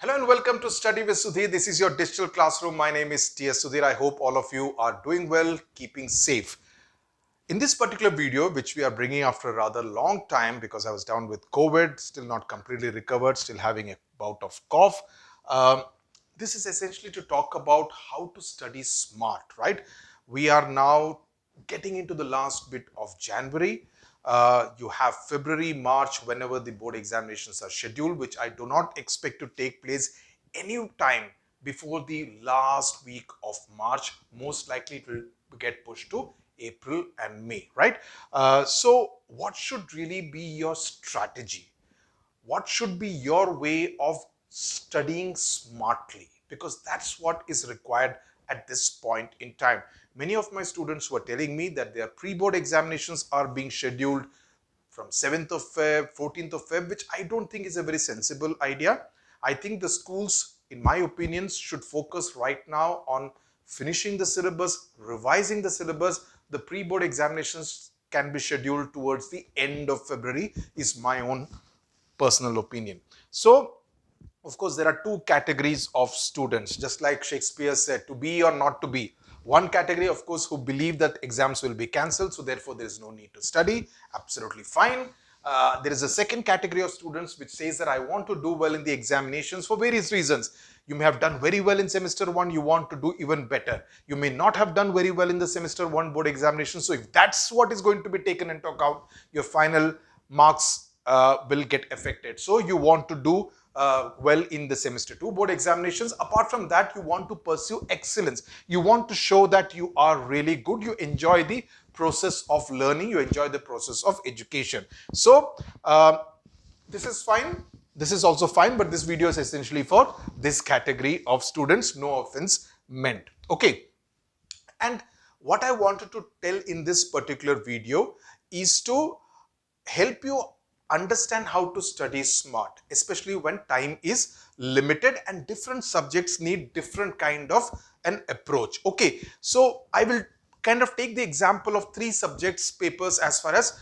Hello and welcome to Study with Sudhir. This is your digital classroom. My name is Sudhir. I hope all of you are doing well, keeping safe. In this particular video, which we are bringing after a rather long time because I was down with COVID, still not completely recovered, still having a bout of cough. This is essentially to talk about how to study smart, right? We are now getting into the last bit of January. You have February, March, whenever the board examinations are scheduled, which I do not expect to take place any time before the last week of March. Most likely it will get pushed to April and May, right? So what should really be your strategy? What should be your way of studying smartly? Because that's what is required at this point in time. Many of my students were telling me that their pre-board examinations are being scheduled from 7th of Feb, 14th of Feb, which I don't think is a very sensible idea. I think the schools, in my opinion, should focus right now on finishing the syllabus, revising the syllabus. The pre-board examinations can be scheduled towards the end of February, is my own personal opinion. So, of course, there are two categories of students, just like Shakespeare said, to be or not to be. One category, of course, who believe that exams will be cancelled, so therefore there is no need to study. Absolutely fine. There is a second category of students which says that I want to do well in the examinations for various reasons. You may have done very well in semester 1, you want to do even better. You may not have done very well in the semester 1 board examination. So if that's what is going to be taken into account, your final marks will get affected. So you want to do well in the semester 2 board examinations. Apart from that, you want to pursue excellence. You want to show that you are really good. You enjoy the process of learning. You enjoy the process of education. So this is fine. This is also fine, but this video is essentially for this category of students. No offense meant. Okay. And what I wanted to tell in this particular video is to help you understand how to study smart, especially when time is limited and different subjects need different kind of an approach. Okay, so I will kind of take the example of 3 subjects papers as far as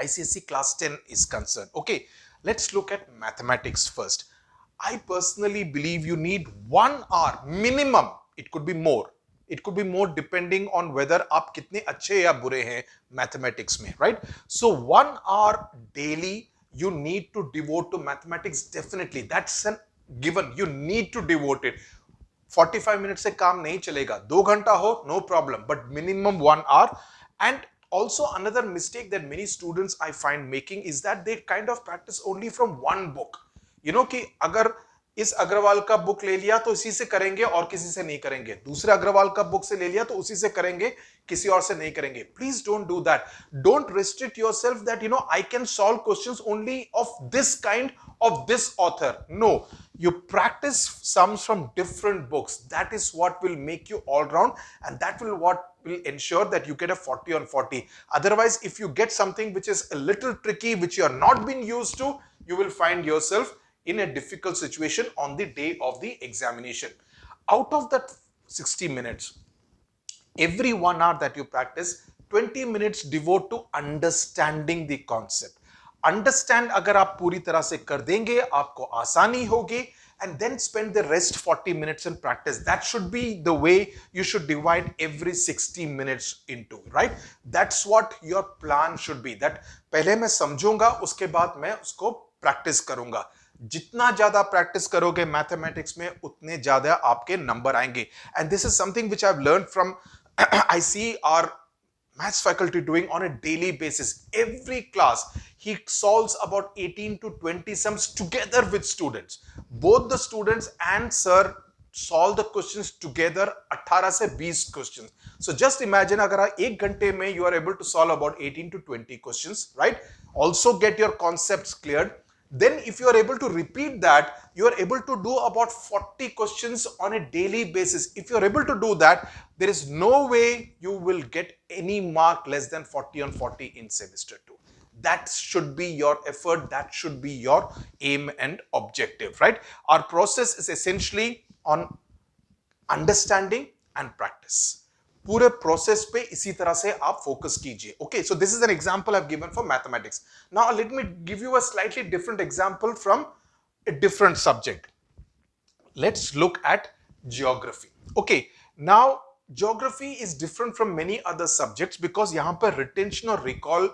ICSE class 10 is concerned. Okay, let's look at mathematics first. I personally believe you need 1 hour minimum. It could be more. It could be more depending on whether आप कितने अच्छे या बुरे हैं mathematics में, right? So 1 hour daily you need to devote to mathematics. Definitely, that's a given. You need to devote it. 45 minutes से काम नहीं चलेगा. 2 घंटा हो, no problem. But minimum 1 hour. And also another mistake that many students I find making is that they kind of practice only from one book. You know कि अगर इस अग्रवाल का बुक ले लिया तो इसी से करेंगे और किसी से नहीं करेंगे, दूसरे अग्रवाल का बुक से ले लिया तो उसी से करेंगे, किसी और से नहीं करेंगे. Please don't do that. Don't restrict yourself that I can solve questions only of this kind of this author. No, you practice sums from different books. That is what will make you all round, and that will what will ensure that you get a 40 on 40. Otherwise, if you get something which is a little tricky, which you are not been used to, you will find yourself in a difficult situation on the day of the examination. Out of that 60 minutes, every 1 hour that you practice, 20 minutes devote to understanding the concept. Understand अगर आप पूरी तरह से कर देंगे, आपको आसानी होगी, and then spend the rest 40 minutes in practice. That should be the way you should divide every 60 minutes into, right? That's what your plan should be. That पहले मैं समझूंगा, उसके बाद मैं उसको practice करूंगा. जितना ज्यादा प्रैक्टिस करोगे मैथमेटिक्स में उतने ज्यादा आपके नंबर आएंगे. And this is something which I've learned from I see our maths faculty doing on a daily basis. Every class he solves about 18 to 20 sums together with students. Both the students and sir solve the questions together. 18 से 20 questions. So just imagine अगर 1 घंटे में you are able to solve about 18 to 20 questions, right? Also get your concepts cleared. Then if you are able to repeat that, you are able to do about 40 questions on a daily basis. If you are able to do that, there is no way you will get any mark less than 40 on 40 in semester 2. That should be your effort. That should be your aim and objective, right? Our process is essentially on understanding and practice. पूरे process पे इसी तरह से आप focus कीजिए. Okay, so this is an example I've given for mathematics. Now let me give you a slightly different example from a different subject. Let's look at geography. Okay, now geography is different from many other subjects because यहाँ पर retention और recall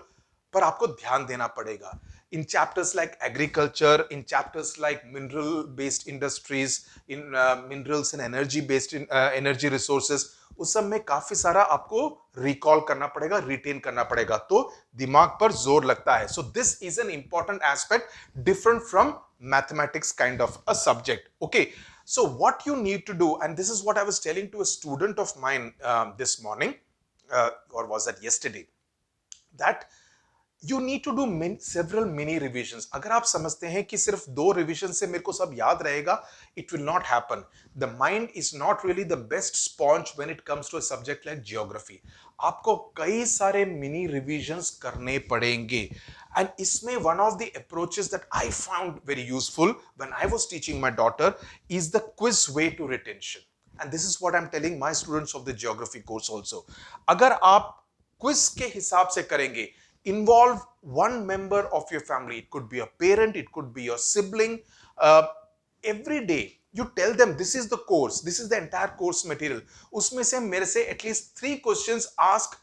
पर आपको ध्यान देना पड़ेगा. In chapters like agriculture, in chapters like mineral based industries, in minerals and energy based energy resources, उस सब में काफी सारा आपको रिकॉल करना पड़ेगा, रिटेन करना पड़ेगा, तो दिमाग पर जोर लगता है. So this is an important aspect different from mathematics kind of a subject. Okay, so what you need to do, and this is what I was telling to a student of mine this morning, or was that yesterday, that you need to do several mini revisions. अगर आप समझते हैं कि सिर्फ 2 revision से मेरे को सब याद रहेगा, it will not happen. The mind is not really the best sponge when it comes to a subject like geography. आपको कई सारे mini revisions करने पड़ेंगे. And इसमें one of the approaches that I found very useful when I was teaching my daughter is the quiz way to retention. And this is what I'm telling my students of the geography course also. अगर आप quiz के हिसाब से करेंगे, involve one member of your family. It could be a parent, it could be your sibling. Every day you tell them this is the course, this is the entire course material. उसमें से मेरे से at least 3 questions ask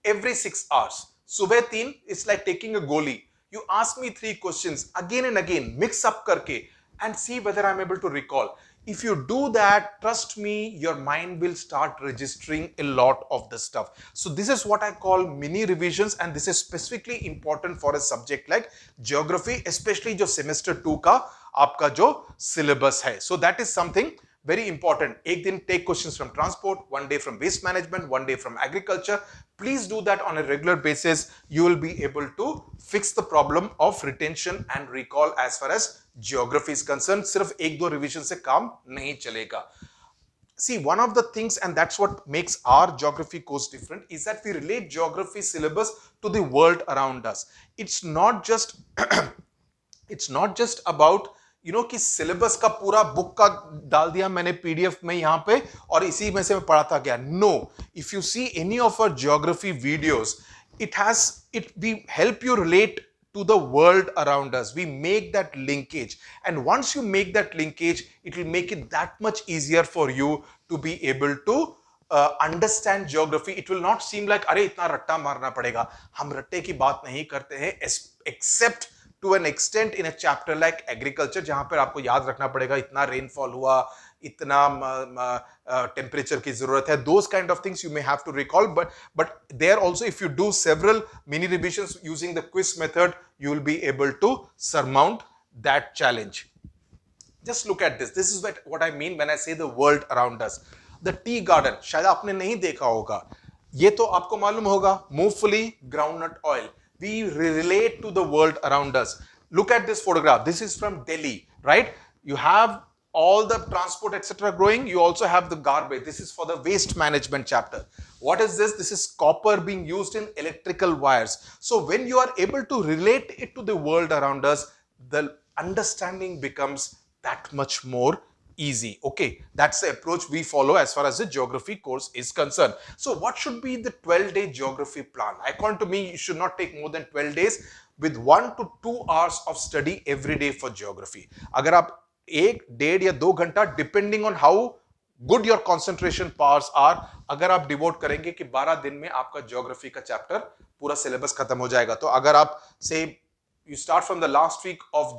every 6 hours. सुबह 3, it's like taking a goalie. You ask me 3 questions again and again, mix up करके, and see whether I'm able to recall. If you do that, trust me, your mind will start registering a lot of the stuff. So this is what I call mini revisions, and this is specifically important for a subject like geography, especially जो semester 2 का आपका जो syllabus है. So that is something very important. एक दिन take questions from transport, one day from waste management, one day from agriculture. Please do that on a regular basis. You will be able to fix the problem of retention and recall as far as geography is concerned. सिर्फ 1-2 revision से काम नहीं चलेगा. See, one of the things, and that's what makes our geography course different, is that we relate geography syllabus to the world around us. It's not just it's not just about कि syllabus का पूरा book का डाल दिया मैंने PDF में यहां पे और इसी में से मैं पढ़ाता गया. No, if you see any of our geography videos, we help you relate to the world around us. We make that linkage, and once you make that linkage, it will make it that much easier for you to be able to understand geography. It will not seem like अरे इतना रट्टा मारना पड़ेगा. हम रट्टे की बात नहीं करते हैं, except to an extent in a chapter like agriculture, जहां पर आपको याद रखना पड़ेगा इतना रेनफॉल हुआ, इतना टेम्परेचर की जरूरत है. Those kind of things you may have to recall, but there also, if you do several mini revisions using the quiz method, you will be able to surmount that challenge. Just look at this. This is what I mean when I say the world around us. The tea garden, शायद आपने नहीं देखा होगा, ये तो आपको मालूम होगा, मूंगफली, groundnut oil. We relate to the world around us. Look at this photograph. This is from Delhi, right? You have all the transport etc. growing. You also have the garbage. This is for the waste management chapter. What is this? This is copper being used in electrical wires. So when you are able to relate it to the world around us, the understanding becomes that much more easy. Okay, that's the approach we follow as far as the geography course is concerned. So what should be the 12-day geography plan? According to me, you should not take more than 12 days with 1 to 2 hours of study every day for geography. अगर आप 1, 1.5 या 2 घंटा, depending on how good your concentration powers are, अगर आप devote करेंगे कि 12 दिन में आपका geography का चैप्टर पूरा सिलेबस खत्म हो जाएगा. तो अगर आप say you start from the last week of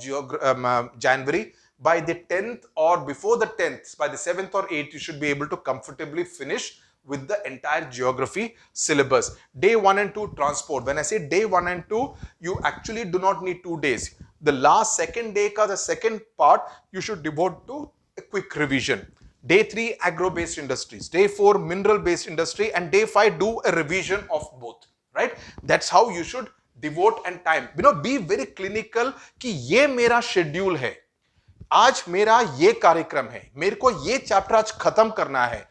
January, by the 10th or before the 10th, by the 7th or 8th, you should be able to comfortably finish with the entire geography syllabus. Day 1 and 2 transport. When I say day 1 and 2, you actually do not need 2 days. The last second day ka the second part, you should devote to a quick revision. Day 3 agro based industries, day 4 mineral based industry, and day 5 do a revision of both, right? That's how you should devote and time. Be very clinical कि ये मेरा schedule है, आज मेरा ये कार्यक्रम है, मेरे को ये चैप्टर आज खत्म करना है.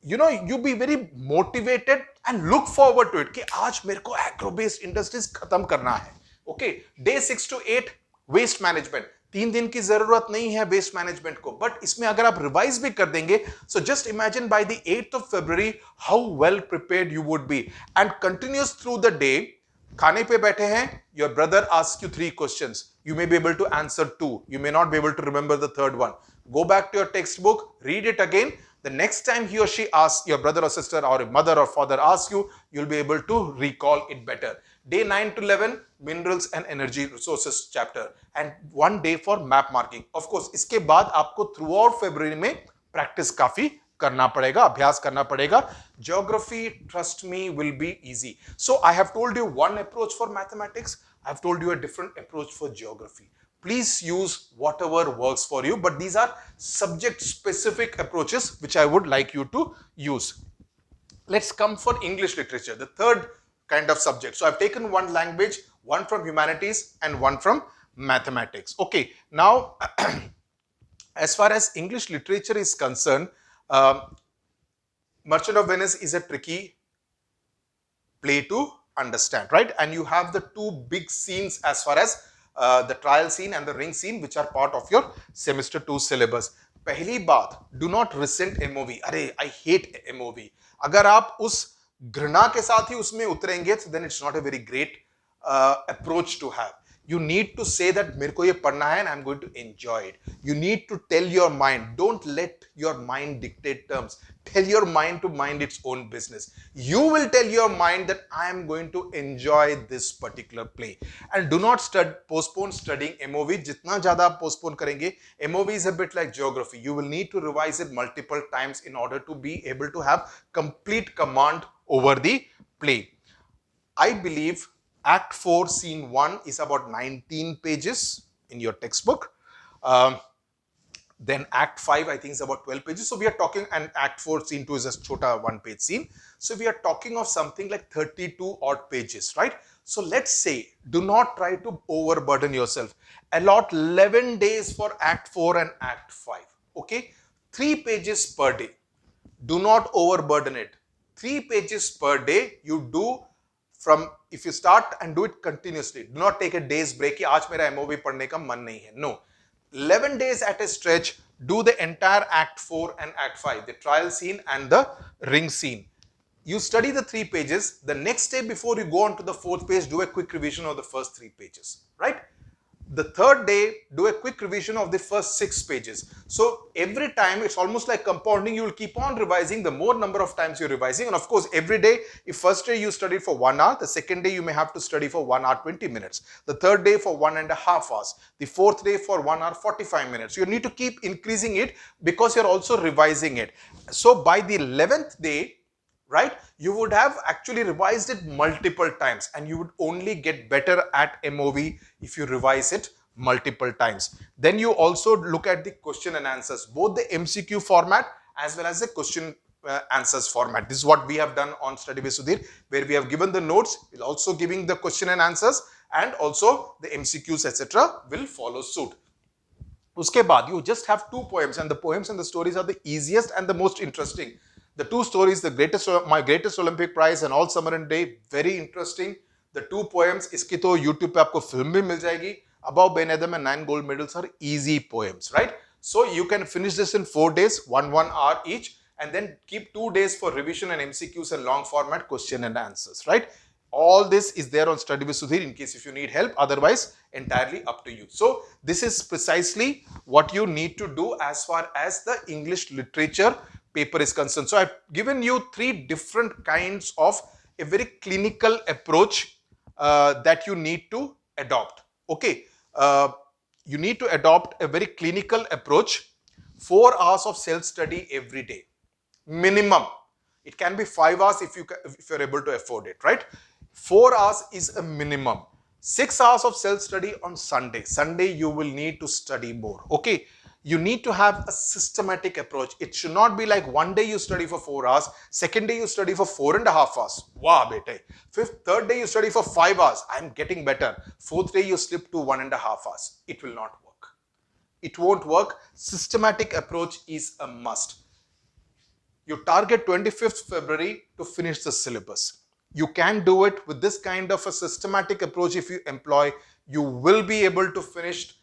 You be very motivated and look forward to it कि आज मेरे को एग्रो बेस्ड इंडस्ट्रीज खत्म करना है. Okay, day 6 to 8 waste management. 3 दिन की जरूरत नहीं है वेस्ट मैनेजमेंट को, बट इसमें अगर आप रिवाइज भी कर देंगे, so just imagine by the 8th of February how well prepared you would be, and continuous through the day. खाने पे बैठे हैं, your brother asks you 3 questions. You may be able to answer 2. You may not be able to remember the third one. Go back to your textbook, read it again. The next time he or she asks, your brother or sister or mother or father asks you, you'll be able to recall it better. Day 9 to 11, minerals and energy resources chapter, and 1 day for map marking. Of course, इसके बाद आपको throughout February में practice काफी करना पड़ेगा, अभ्यास करना पड़ेगा. Geography, trust me, will be easy. So I have told you one approach for mathematics. I have told you a different approach for geography. Please use whatever works for you, but these are subject specific approaches which I would like you to use. Let's come for English literature, the third kind of subject. So I've taken one language, one from humanities and one from mathematics. Okay, now as far as English literature is concerned, Merchant of Venice is a tricky play to understand, right? And you have the two big scenes as far as the trial scene and the ring scene, which are part of your semester 2 syllabus. पहली बात, do not resent MOV. अरे, I hate MOV. अगर आप उस घृणा के साथ ही उसमें उतरेंगे, then it's not a very great approach to have. You need to say that मेरे को ये पढ़ना है and I'm going to enjoy it. You need to tell your mind. Don't let your mind dictate terms. Tell your mind to mind its own business. You will tell your mind that I am going to enjoy this particular play. And do not postpone studying MOV. जितना ज़्यादा आप postpone करेंगे, MOV is a bit like geography. You will need to revise it multiple times in order to be able to have complete command over the play. I believe Act 4, Scene 1 is about 19 pages in your textbook. Then Act 5, I think, is about 12 pages. So we are talking, and Act 4, Scene 2 is a chota one-page scene. So we are talking of something like 32 odd pages, right? So let's say, do not try to overburden yourself. Allot 11 days for Act 4 and Act 5, okay? 3 pages per day. Do not overburden it. 3 pages per day you do. From if you start and do it continuously, do not take a day's break. कि आज मेरा MOV पढ़ने का मन नहीं है. No, 11 days at a stretch. Do the entire Act 4 and Act 5, the trial scene and the ring scene. You study the 3 pages. The next day, before you go on to the 4th page, do a quick revision of the first 3 pages. Right? The 3rd day, do a quick revision of the first 6 pages. So every time, it's almost like compounding. You will keep on revising the more number of times you're revising. And of course, every day, if first day you studied for 1 hour, the second day you may have to study for 1 hour 20 minutes. The 3rd day for 1.5 hours. The 4th day for 1 hour 45 minutes. You need to keep increasing it because you're also revising it. So by the 11th day, right, you would have actually revised it multiple times, and you would only get better at MOV if you revise it multiple times. Then you also look at the question and answers, both the MCQ format as well as the question answers format. This is what we have done on Study with Sudhir, where we have given the notes, we're also giving the question and answers, and also the MCQs etc. will follow suit. Uske baad, you just have 2 poems, and the poems and the stories are the easiest and the most interesting. The 2 stories, My Greatest Olympic Prize and All Summer and Day, very interesting. The 2 poems, iski to YouTube pe aapko film bhi mil jayegi. Above Ben Adam and 9 gold medals are easy poems, right? So you can finish this in 4 days, 1 hour each, and then keep 2 days for revision and MCQs and long format question and answers, right? All this is there on Study with Sudhir in case if you need help. Otherwise, entirely up to you. So this is precisely what you need to do as far as the English literature paper is concerned. So I've given you 3 different kinds of a very clinical approach that you need to adopt. Okay, you need to adopt a very clinical approach. 4 hours of self-study every day, minimum. It can be 5 hours if you're able to afford it, right? 4 hours is a minimum. 6 hours of self-study on Sunday. Sunday you will need to study more. Okay. You need to have a systematic approach. It should not be like one day you study for 4 hours, second day you study for 4.5 hours. Wow, bete. Third day you study for 5 hours. I'm getting better. 4th day you slip to 1.5 hours. It will not work. It won't work. Systematic approach is a must. You target 25th February to finish the syllabus. You can do it with this kind of a systematic approach. If you employ, you will be able to finish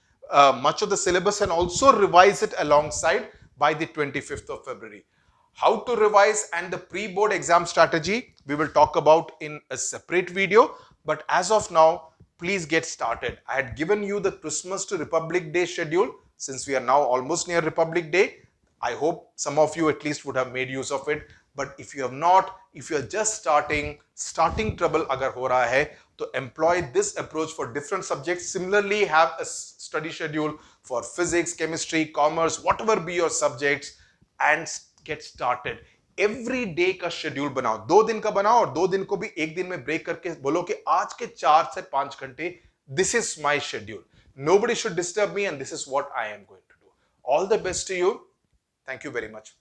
much of the syllabus and also revise it alongside by the 25th of February. How to revise and the pre-board exam strategy we will talk about in a separate video. But as of now, please get started. I had given you the Christmas to Republic Day schedule. Since we are now almost near Republic Day, I hope some of you at least would have made use of it. But if you have not, if you are just starting trouble agar ho raha hai, to employ this approach for different subjects. Similarly, have a study schedule for physics, chemistry, commerce, whatever be your subjects, and get started. Every day का schedule बनाओ, 2 दिन का बनाओ और 2 दिन को भी एक दिन में ब्रेक करके बोलो कि आज के 4 से 5 घंटे this is my schedule. Nobody should disturb me and this is what I am going to do. All the best to you. Thank you very much.